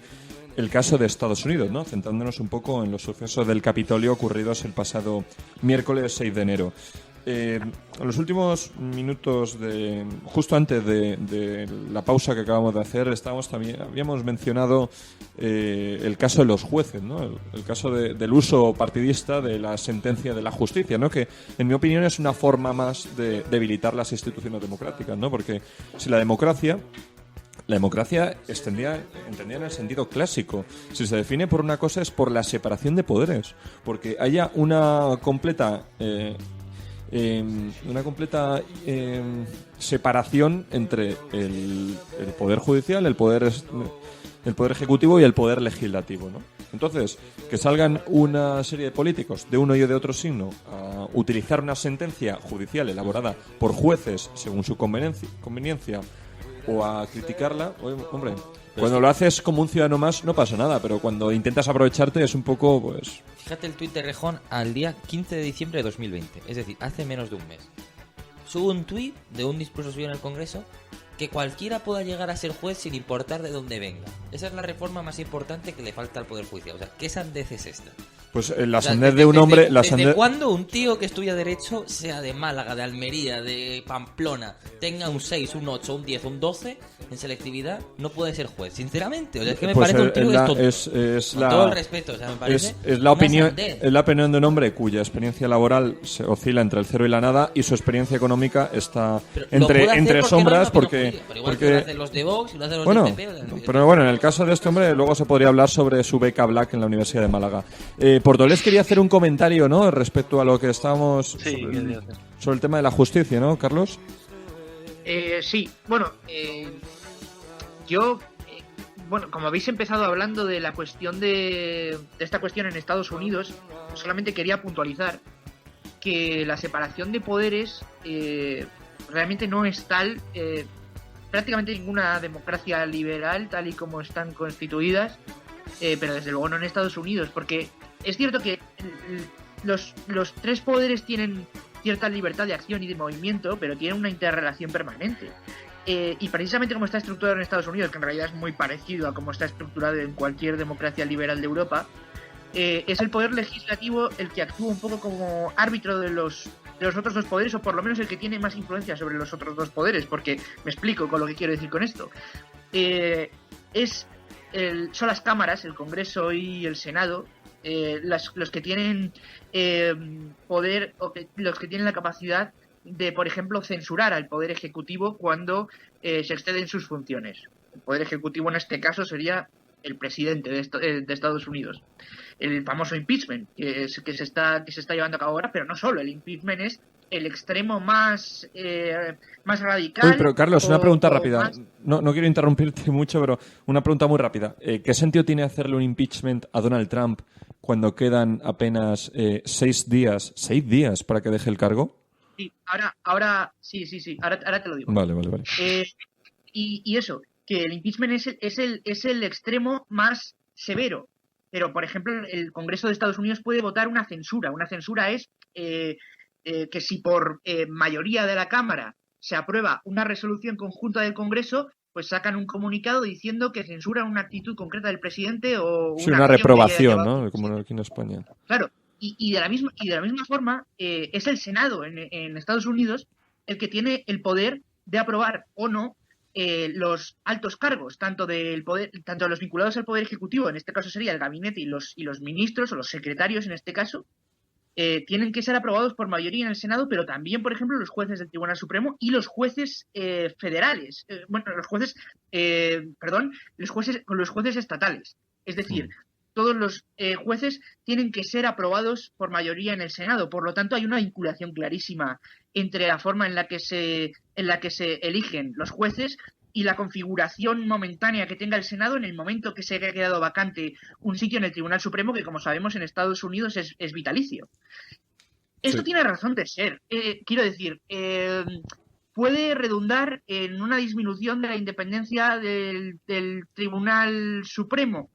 el caso de Estados Unidos, ¿no? Centrándonos un poco en los sucesos del Capitolio ocurridos el pasado miércoles 6 de enero. En los últimos minutos, justo antes de la pausa que acabamos de hacer, habíamos mencionado el caso de los jueces, ¿no? El caso del uso partidista de la sentencia de la justicia, ¿no? Que, en mi opinión, es una forma más de debilitar las instituciones democráticas, ¿no? Porque si la democracia entendida en el sentido clásico. Si se define por una cosa es por la separación de poderes, porque haya una completa separación entre el poder judicial, el poder ejecutivo y el poder legislativo, ¿no? Entonces, que salgan una serie de políticos de uno y de otro signo a utilizar una sentencia judicial elaborada por jueces según su conveniencia o a criticarla, hombre, cuando lo haces como un ciudadano más no pasa nada, pero cuando intentas aprovecharte es un poco, pues... Fíjate el tuit de Rejón al día 15 de diciembre de 2020, es decir, hace menos de un mes. Sube un tuit de un discurso suyo en el Congreso que cualquiera pueda llegar a ser juez sin importar de dónde venga. Esa es la reforma más importante que le falta al Poder Judicial. O sea, ¿qué sandez es esta? Pues la sandez de un hombre... ¿Desde cuándo un tío que estudia Derecho, sea de Málaga, de Almería, de Pamplona, tenga un 6, un 8, un 10, un 12 en selectividad, no puede ser juez? Sinceramente, o sea, es que me parece un tío tonto. Con todo el respeto, o sea, me parece es la opinión de un hombre cuya experiencia laboral se oscila entre el cero y la nada y su experiencia económica está entre sombras porque... Pero igual que lo hacen los de Vox y lo hacen los de PP. Pero bueno, en el caso de este hombre luego se podría hablar sobre su beca Black en la Universidad de Málaga. Portolés quería hacer un comentario, ¿no? Respecto a lo que estábamos sobre el tema de la justicia, ¿no, Carlos? Sí, bueno, yo, como habéis empezado hablando de la cuestión de esta cuestión en Estados Unidos, solamente quería puntualizar que la separación de poderes realmente no es tal. Prácticamente ninguna democracia liberal, tal y como están constituidas, pero desde luego no en Estados Unidos, porque es cierto que los tres poderes tienen cierta libertad de acción y de movimiento, pero tienen una interrelación permanente. Y precisamente como está estructurado en Estados Unidos, que en realidad es muy parecido a como está estructurado en cualquier democracia liberal de Europa, es el poder legislativo el que actúa un poco como árbitro de los otros dos poderes, o por lo menos el que tiene más influencia sobre los otros dos poderes, porque me explico con lo que quiero decir con esto. Son las cámaras, el Congreso y el Senado, los que tienen poder, o los que tienen la capacidad de, por ejemplo, censurar al Poder Ejecutivo cuando se exceden sus funciones. El Poder Ejecutivo en este caso sería el presidente de Estados Unidos. El famoso impeachment que se está llevando a cabo ahora, pero no solo. El impeachment es el extremo más radical. Uy, pero Carlos, una pregunta rápida. No quiero interrumpirte mucho, pero una pregunta muy rápida. ¿Qué sentido tiene hacerle un impeachment a Donald Trump cuando quedan apenas 6 días para que deje el cargo? Sí, ahora sí, ahora te lo digo. Vale. Y eso, que el impeachment es el extremo más severo. Pero, por ejemplo, el Congreso de Estados Unidos puede votar una censura. Una censura es que si por mayoría de la Cámara se aprueba una resolución conjunta del Congreso, pues sacan un comunicado diciendo que censuran una actitud concreta del presidente o una reprobación, ¿no? Como aquí en España. Claro, y de la misma forma es el Senado en Estados Unidos el que tiene el poder de aprobar o no los altos cargos, tanto de los vinculados al Poder Ejecutivo, en este caso sería el gabinete y los ministros o los secretarios en este caso, tienen que ser aprobados por mayoría en el Senado, pero también, por ejemplo, los jueces del Tribunal Supremo y los jueces federales, los jueces estatales. Es decir, todos los jueces tienen que ser aprobados por mayoría en el Senado. Por lo tanto, hay una vinculación clarísima entre la forma en la que se eligen los jueces y la configuración momentánea que tenga el Senado en el momento que se haya quedado vacante un sitio en el Tribunal Supremo, que, como sabemos, en Estados Unidos es vitalicio. Esto Sí. tiene razón de ser. Quiero decir, puede redundar en una disminución de la independencia del Tribunal Supremo.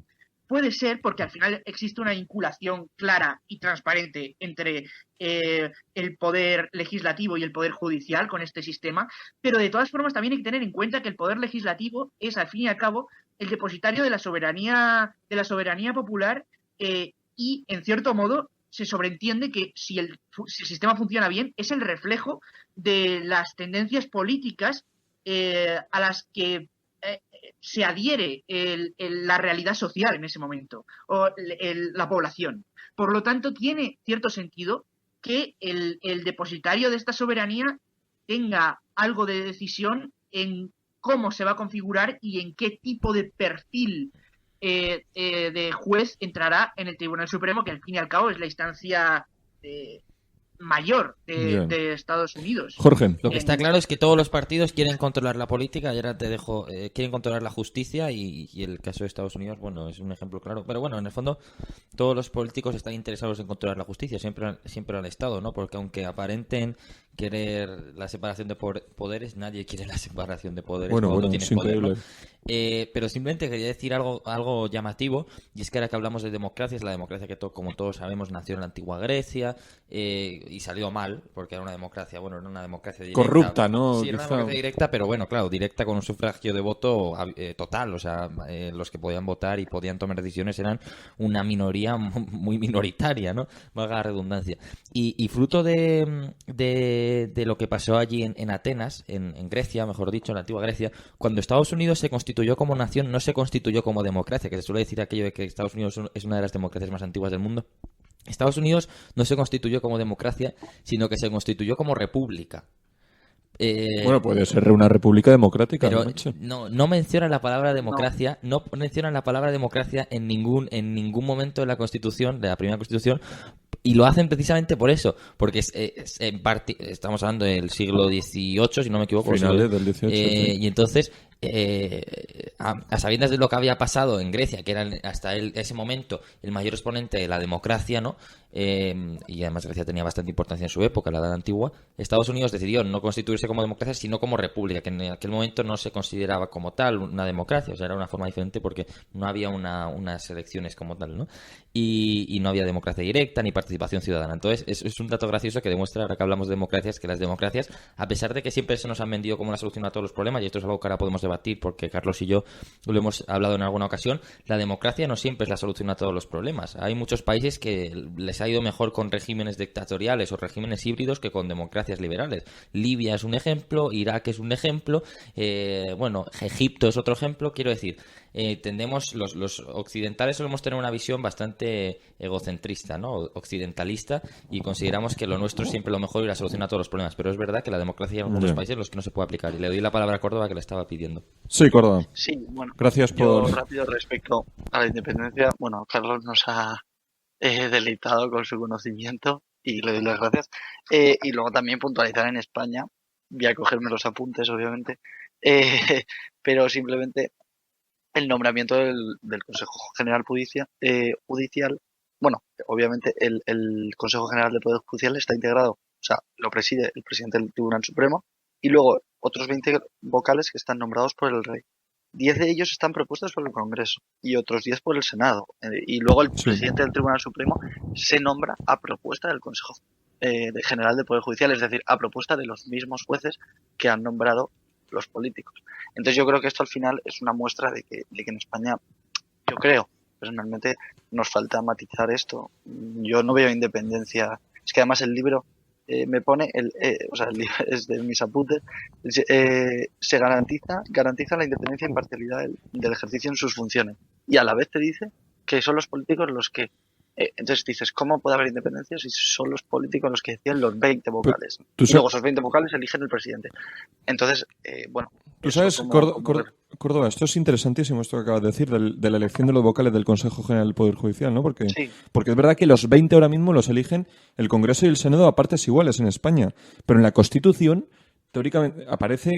Puede ser, porque al final existe una vinculación clara y transparente entre el poder legislativo y el poder judicial con este sistema, pero de todas formas también hay que tener en cuenta que el poder legislativo es, al fin y al cabo, el depositario de la soberanía popular, y, en cierto modo, se sobreentiende que si el sistema funciona bien, es el reflejo de las tendencias políticas a las que se adhiere la realidad social en ese momento, o la población. Por lo tanto, tiene cierto sentido que el depositario de esta soberanía tenga algo de decisión en cómo se va a configurar y en qué tipo de perfil de juez entrará en el Tribunal Supremo, que al fin y al cabo es la instancia mayor de Estados Unidos. Jorge. Lo que está claro es que todos los partidos quieren controlar la política, y ahora te dejo, quieren controlar la justicia, y el caso de Estados Unidos, bueno, es un ejemplo claro. Pero bueno, en el fondo, todos los políticos están interesados en controlar la justicia, siempre al Estado, ¿no? Porque aunque aparenten querer la separación de poderes, nadie quiere la separación de poderes. Bueno, tienes es poder, ¿no? increíble. Pero simplemente quería decir algo llamativo, y es que ahora que hablamos de democracia, es la democracia que, como todos sabemos, nació en la antigua Grecia, y salió mal, porque era una democracia, bueno, era una democracia directa. Corrupta, ¿no? Sí, era una democracia directa, pero bueno, claro, directa con un sufragio de voto total, o sea, los que podían votar y podían tomar decisiones eran una minoría muy minoritaria, ¿no? Valga la redundancia. Y fruto de lo que pasó allí en Atenas, en Grecia, mejor dicho, en la antigua Grecia, cuando Estados Unidos se constituyó como nación, no se constituyó como democracia, que se suele decir aquello de que Estados Unidos es una de las democracias más antiguas del mundo. Estados Unidos no se constituyó como democracia, sino que se constituyó como república. Bueno, puede ser una república democrática. Pero ¿no? no menciona la palabra democracia, no mencionan la palabra democracia en ningún momento de la Constitución, de la primera Constitución, y lo hacen precisamente por eso, porque en parte, estamos hablando del siglo XVIII, si no me equivoco. Finales del XVIII. Sí. Y entonces, a sabiendas de lo que había pasado en Grecia, que era hasta ese momento el mayor exponente de la democracia, ¿no? Y además Grecia tenía bastante importancia en su época, la Edad Antigua, Estados Unidos decidió no constituirse como democracia, sino como república, que en aquel momento no se consideraba como tal una democracia, o sea, era una forma diferente porque no había unas elecciones como tal, ¿no? Y no había democracia directa ni participación ciudadana. Entonces, es un dato gracioso que demuestra, ahora que hablamos de democracias, que las democracias, a pesar de que siempre se nos han vendido como una solución a todos los problemas, y esto es algo que ahora podemos debatir porque Carlos y yo lo hemos hablado en alguna ocasión, la democracia no siempre es la solución a todos los problemas. Hay muchos países que les ha ido mejor con regímenes dictatoriales o regímenes híbridos que con democracias liberales. Libia es un ejemplo, Irak es un ejemplo, bueno, Egipto es otro ejemplo. Quiero decir, tendemos, los occidentales solemos tener una visión bastante egocentrista, ¿no? Occidentalista, y consideramos que lo nuestro es siempre lo mejor y la solución a todos los problemas, pero es verdad que la democracia en algunos países en los que no se puede aplicar, y le doy la palabra a Córdoba, que la estaba pidiendo. Sí, Córdoba. Sí, bueno. Gracias por... Yo, rápido, respecto a la independencia, bueno, Carlos nos ha deleitado con su conocimiento y le doy las gracias. Y luego también puntualizar en España, voy a cogerme los apuntes, obviamente, pero simplemente el nombramiento del Consejo General Judicial, bueno, obviamente el Consejo General de Poder Judicial está integrado, o sea, lo preside el presidente del Tribunal Supremo, y luego otros 20 vocales que están nombrados por el rey. 10 de ellos están propuestos por el Congreso y otros 10 por el Senado. Y luego el presidente del Tribunal Supremo se nombra a propuesta del Consejo General de Poder Judicial, es decir, a propuesta de los mismos jueces que han nombrado los políticos. Entonces yo creo que esto al final es una muestra de que en España, yo creo, personalmente, nos falta matizar esto. Yo no veo independencia. Es que además el libro me pone, o sea, el libro es de mis apuntes, se garantiza la independencia e imparcialidad del ejercicio en sus funciones. Y a la vez te dice que son los políticos los que... entonces dices, ¿cómo puede haber independencia si son los políticos los que decían los 20 vocales? Y luego esos 20 vocales eligen el presidente. Entonces, bueno... Tú sabes, Córdoba, esto es interesantísimo, esto que acabas de decir, de la elección de los vocales del Consejo General del Poder Judicial, ¿no? Porque es verdad que los 20 ahora mismo los eligen el Congreso y el Senado a partes iguales en España, pero en la Constitución teóricamente aparece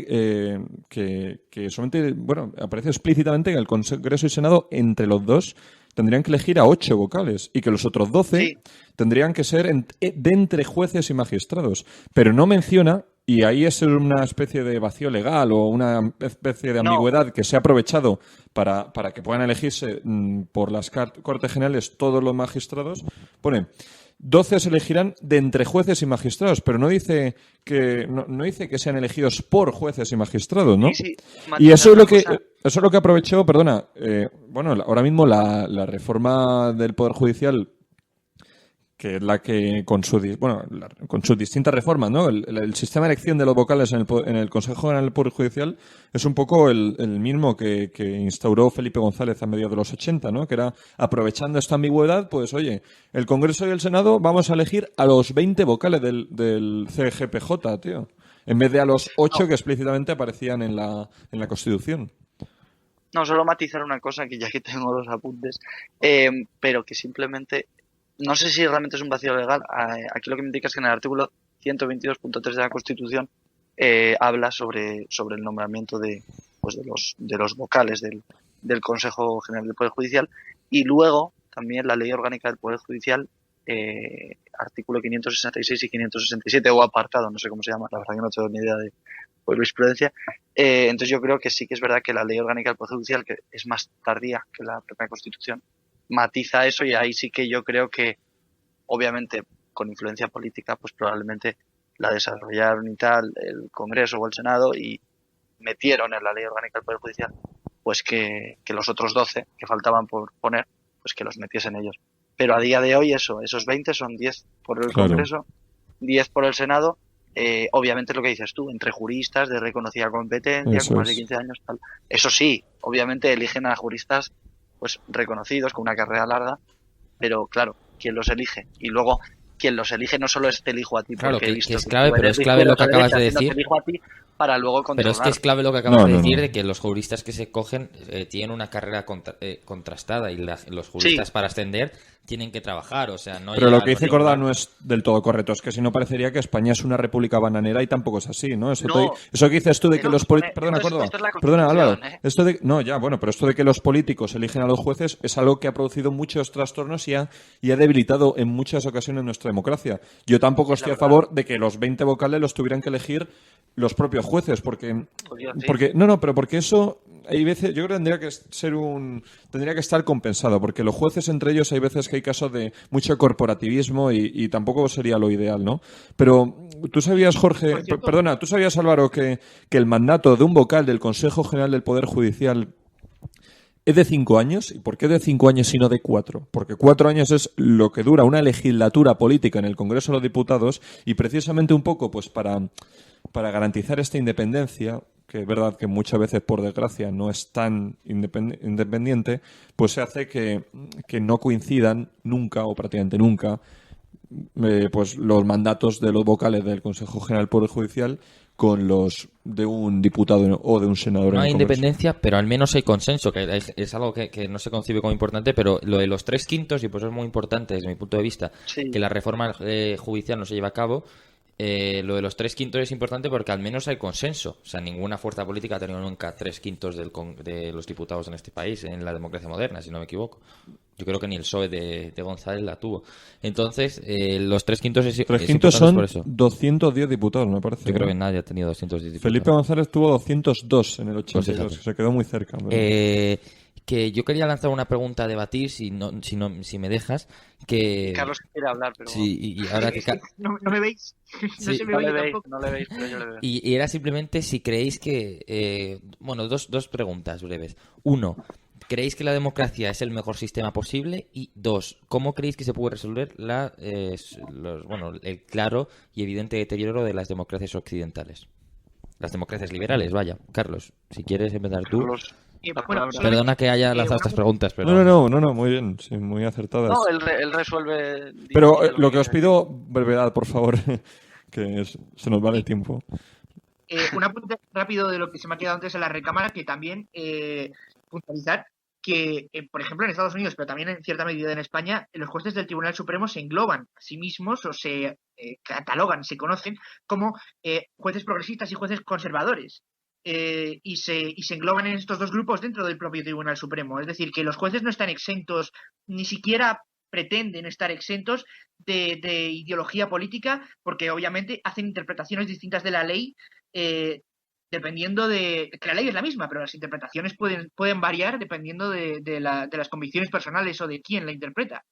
que solamente, bueno, aparece explícitamente que el Congreso y el Senado, entre los dos, tendrían que elegir a 8 vocales y que los otros 12 Sí. tendrían que ser de entre jueces y magistrados. Pero no menciona, y ahí es una especie de vacío legal o una especie de No. ambigüedad que se ha aprovechado para que puedan elegirse por las Cortes Generales todos los magistrados, pone 12 se elegirán de entre jueces y magistrados, pero no dice que no dice que sean elegidos por jueces y magistrados, ¿no? Sí, Y eso es lo que cosa. eso es lo que aprovechó, perdona, bueno, ahora mismo la reforma del Poder Judicial, que es la que con sus distintas reformas, ¿no? El sistema de elección de los vocales en el Consejo General del Poder Judicial es un poco el mismo que instauró Felipe González a mediados de los 80, ¿no? Que era, aprovechando esta ambigüedad, pues oye, el Congreso y el Senado vamos a elegir a los 20 vocales del CGPJ, tío, en vez de a los 8 que explícitamente aparecían en la Constitución. No, solo matizar una cosa, que ya aquí tengo 2 apuntes, pero que simplemente, no sé si realmente es un vacío legal. Aquí lo que me indica es que en el artículo 122.3 de la Constitución habla sobre el nombramiento de los vocales del Consejo General del Poder Judicial, y luego también la Ley Orgánica del Poder Judicial, artículo 566 y 567, o apartado, no sé cómo se llama, la verdad que no tengo ni idea de jurisprudencia. Entonces yo creo que sí que es verdad que la Ley Orgánica del Poder Judicial, que es más tardía que la propia Constitución, matiza eso, y ahí sí que yo creo que, obviamente, con influencia política, pues probablemente la desarrollaron y tal el Congreso o el Senado, y metieron en la Ley Orgánica del Poder Judicial pues que los otros 12 que faltaban por poner, pues que los metiesen ellos. Pero a día de hoy esos 20 son 10 por el Claro. Congreso, 10 por el Senado. Obviamente lo que dices tú, entre juristas de reconocida competencia, Eso con más de es. 15 años, tal. Eso sí, obviamente eligen a juristas pues reconocidos, con una carrera larga, pero claro, ¿quién los elige? Y luego, quien los elige no solo es te elijo a ti, Claro, porque he que visto es que clave, tú pero eres es clave lo que izquierda, acabas de derecha, sino decir. te elijo a ti para luego Pero controlar. es que es clave lo que acabas No, de no, decir, no. de que los juristas que se cogen tienen una carrera contrastada, y los juristas Sí. para ascender tienen que trabajar, o sea, no Pero lo llegan que dice a Córdoba triunfar. no es del todo correcto. Es que si no parecería que España es una república bananera, y tampoco es así, ¿no? Eso, No, eso que dices tú de que pero los políticos... Perdona, esto es Córdoba. la Perdona, Álvaro. Constitución, Esto de... No, ya, bueno, pero esto de que los políticos eligen a los jueces es algo que ha producido muchos trastornos y ha debilitado en muchas ocasiones nuestra democracia. Yo tampoco Es la estoy a verdad. favor de que los 20 vocales los tuvieran que elegir los propios jueces, porque... Pues yo sí. porque eso... Hay veces, yo creo que tendría que estar compensado, porque los jueces entre ellos hay veces que hay casos de mucho corporativismo y tampoco sería lo ideal, ¿no? Pero tú sabías, Jorge, Por cierto- perdona, tú sabías, Álvaro, que el mandato de un vocal del Consejo General del Poder Judicial es de 5 años. ¿Y por qué de 5 años y no de 4? Porque 4 años es lo que dura una legislatura política en el Congreso de los Diputados, y precisamente un poco pues para garantizar esta independencia, que es verdad que muchas veces, por desgracia, no es tan independiente, pues se hace que no coincidan nunca o prácticamente nunca pues los mandatos de los vocales del Consejo General del Poder Judicial con los de un diputado o de un senador. No en hay el Congreso. independencia, pero al menos hay consenso, que es algo que no se concibe como importante, pero lo de los 3/5, y pues es muy importante desde mi punto de vista, Sí. que la reforma judicial no se lleve a cabo. Lo de los 3/5 es importante porque al menos hay consenso. O sea, ninguna fuerza política ha tenido nunca 3/5 de los diputados en este país, en la democracia moderna, si no me equivoco. Yo creo que ni el PSOE de González la tuvo. Entonces, los 3/5 es 3/5 importante son por eso. 210 diputados, me parece. Yo creo ¿no? que nadie ha tenido 210 diputados. Felipe González tuvo 202 en el 82, Pues fíjate. se quedó muy cerca. ¿verdad? Que yo quería lanzar una pregunta a debatir, si me dejas. Que Carlos quiere hablar, pero sí, y ahora que No me veis. No Sí. se me no oye le veis, tampoco. no le veis, pero yo le veo. y era simplemente si creéis que bueno, dos preguntas breves. Uno, ¿creéis que la democracia es el mejor sistema posible? Y dos, ¿cómo creéis que se puede resolver el claro y evidente deterioro de las democracias occidentales? Las democracias liberales, vaya. Carlos, si quieres empezar tú. Carlos, la Bueno, palabra. Perdona que haya lanzado una estas preguntas, pero... No, muy bien, sí, muy acertadas. No, él resuelve. Pero dice lo que os quiere. pido, brevedad, por favor, que se nos va el tiempo. Un apunte rápido de lo que se me ha quedado antes en la recámara, que también puntualizar que, por ejemplo, en Estados Unidos, pero también en cierta medida en España, los jueces del Tribunal Supremo se engloban a sí mismos o se catalogan, se conocen como jueces progresistas y jueces conservadores. y se engloban en estos dos grupos dentro del propio Tribunal Supremo. Es decir, que los jueces no están exentos, ni siquiera pretenden estar exentos de ideología política, porque obviamente hacen interpretaciones distintas de la ley, dependiendo de que la ley es la misma, pero las interpretaciones pueden variar dependiendo de las convicciones personales o de quién la interpreta.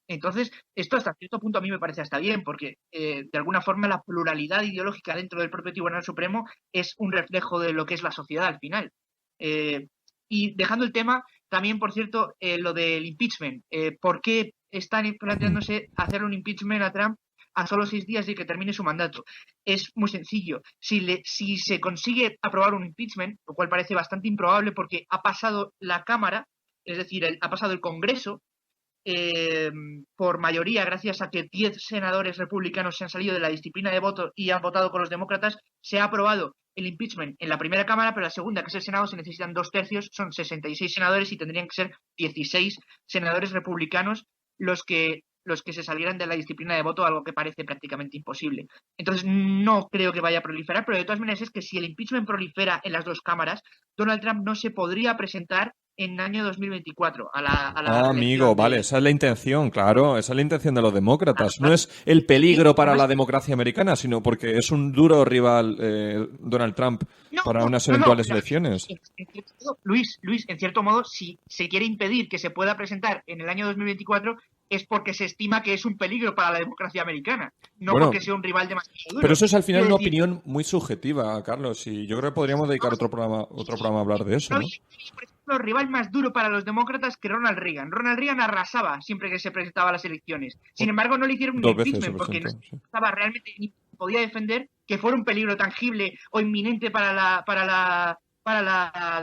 Entonces, esto hasta cierto punto a mí me parece hasta bien, porque de alguna forma la pluralidad ideológica dentro del propio Tribunal Supremo es un reflejo de lo que es la sociedad al final. Y dejando el tema, también, por cierto, lo del impeachment. ¿Por qué están planteándose hacer un impeachment a Trump a solo 6 días de que termine su mandato? Es muy sencillo. Si se consigue aprobar un impeachment, lo cual parece bastante improbable porque ha pasado la Cámara, es decir, ha pasado el Congreso, por mayoría, gracias a que 10 senadores republicanos se han salido de la disciplina de voto y han votado con los demócratas, se ha aprobado el impeachment en la primera Cámara, pero en la segunda, que es el Senado, se necesitan 2/3, son 66 senadores y tendrían que ser 16 senadores republicanos los que se salieran de la disciplina de voto, algo que parece prácticamente imposible. Entonces, no creo que vaya a proliferar, pero de todas maneras es que si el impeachment prolifera en las dos cámaras, Donald Trump no se podría presentar en el año 2024 a la amigo, vale, esa es la intención, claro, esa es la intención de los demócratas. No es el peligro para la democracia americana, sino porque es un duro rival Donald Trump para unas eventuales elecciones. Luis, en cierto modo, si se quiere impedir que se pueda presentar en el año 2024, es porque se estima que es un peligro para la democracia americana, no porque sea un rival demasiado duro. Pero eso es al final una opinión muy subjetiva, Carlos, y yo creo que podríamos dedicar otro programa a hablar de eso, ¿no? Por ejemplo, el rival más duro para los demócratas que Ronald Reagan. Ronald Reagan arrasaba siempre que se presentaba a las elecciones. Sin embargo, no le hicieron un impeachment porque no estaba realmente ni podía defender que fuera un peligro tangible o inminente para la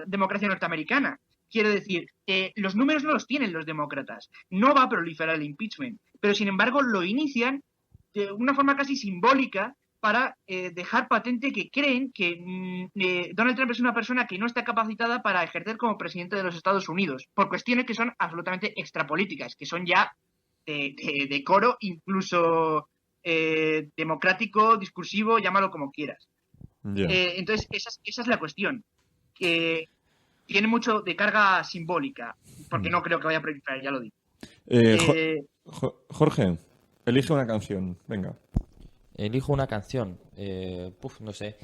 democracia norteamericana. Quiero decir, los números no los tienen los demócratas. No va a proliferar el impeachment, pero sin embargo lo inician de una forma casi simbólica para dejar patente que creen que Donald Trump es una persona que no está capacitada para ejercer como presidente de los Estados Unidos, por cuestiones que son absolutamente extrapolíticas, que son ya de decoro, incluso democrático, discursivo, llámalo como quieras. Entonces, esa es la cuestión. Que tiene mucho de carga simbólica, porque no creo que vaya a proliferar, ya lo digo. Jorge, elige una canción, venga. Elijo una canción. No sé.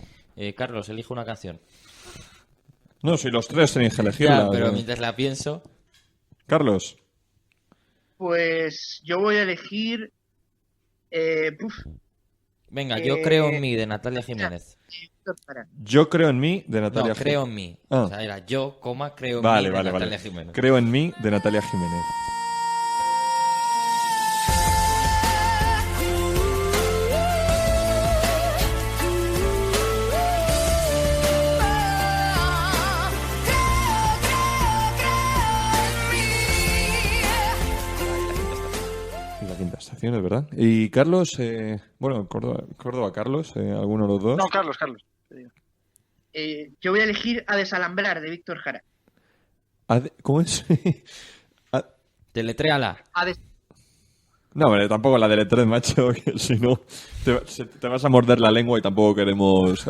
Carlos, elige una canción. No, si los tres tenéis que elegirla. Ya, pero mientras la pienso... Carlos. Pues yo voy a elegir... Venga, Yo creo en mí, de Natalia Jiménez. Yo creo en mí, de Natalia Jiménez. Creo en mí. O sea, era yo, creo en mí, de Natalia Jiménez. Creo en mí, de Natalia Jiménez. Es verdad. Y Carlos, Córdoba, Carlos, ¿alguno de los dos? No, Carlos. Yo voy a elegir A Desalambrar, de Víctor Jara. ¿Cómo es? Deletréala. No, pero tampoco la deletrés, macho, que si no te vas a morder la lengua y tampoco queremos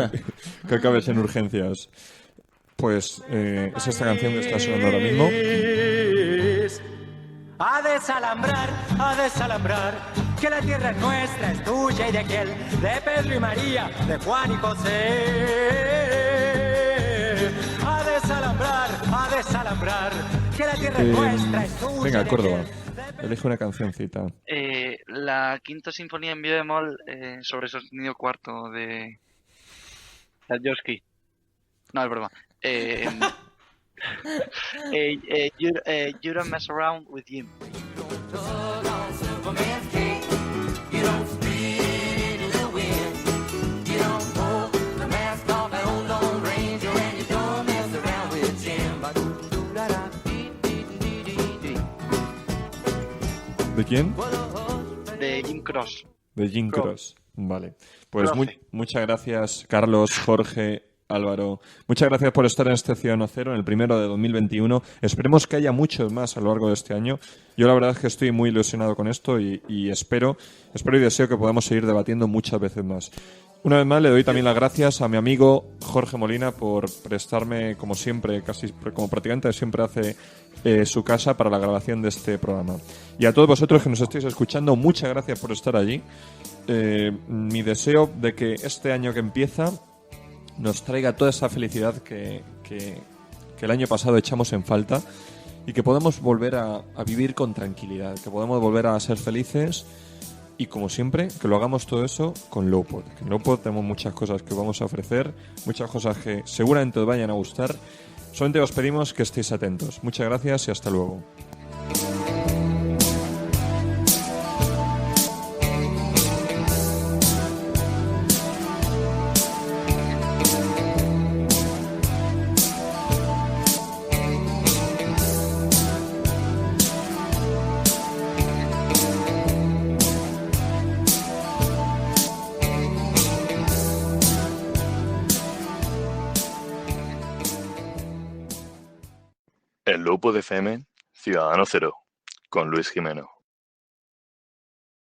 que acabes en urgencias. Pues es esta canción que está sonando ahora mismo. A desalambrar, que la tierra es nuestra, es tuya y de aquel, de Pedro y María, de Juan y José. A desalambrar, que la tierra es nuestra, es tuya. Venga, Córdoba, elige una cancioncita. La quinta sinfonía en mi bemol sobre sostenido cuarto de Tchaikovsky. No, es broma. You don't mess around with him. ¿De quién? De Jim Cross. De Jim Cross. Vale. Pues muchas gracias, Carlos, Jorge, Álvaro. Muchas gracias por estar en este Ciudadano Cero, en el primero de 2021. Esperemos que haya muchos más a lo largo de este año. Yo la verdad es que estoy muy ilusionado con esto y espero y deseo que podamos seguir debatiendo muchas veces más. Una vez más le doy también las gracias a mi amigo Jorge Molina por prestarme, como siempre, casi como prácticamente siempre hace, su casa para la grabación de este programa. Y a todos vosotros que nos estáis escuchando, muchas gracias por estar allí. Mi deseo de que este año que empieza nos traiga toda esa felicidad que el año pasado echamos en falta y que podamos volver a vivir con tranquilidad, que podamos volver a ser felices. Y como siempre, que lo hagamos todo eso con Lowpod. Que en Lowpod tenemos muchas cosas que vamos a ofrecer, muchas cosas que seguramente os vayan a gustar. Solamente os pedimos que estéis atentos. Muchas gracias y hasta luego. En Lowpod FM, Ciudadano Cero, con Luis Jimeno.